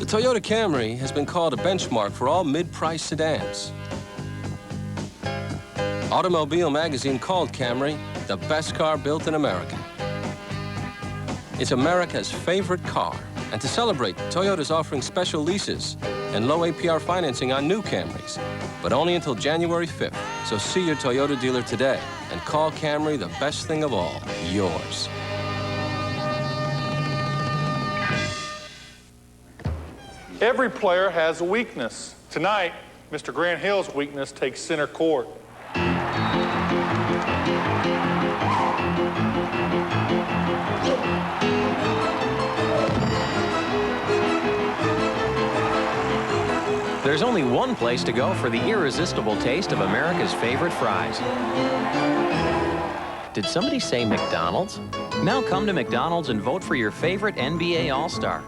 The Toyota Camry has been called a benchmark for all mid-price sedans. Automobile magazine called Camry the best car built in America. It's America's favorite car. And to celebrate, Toyota's offering special leases and low APR financing on new Camrys, but only until January 5th. So see your Toyota dealer today and call Camry the best thing of all, yours. Every player has a weakness. Tonight, Mr. Grant Hill's weakness takes center court. There's only one place to go for the irresistible taste of America's favorite fries. Did somebody say McDonald's? Now come to McDonald's and vote for your favorite NBA All-Star.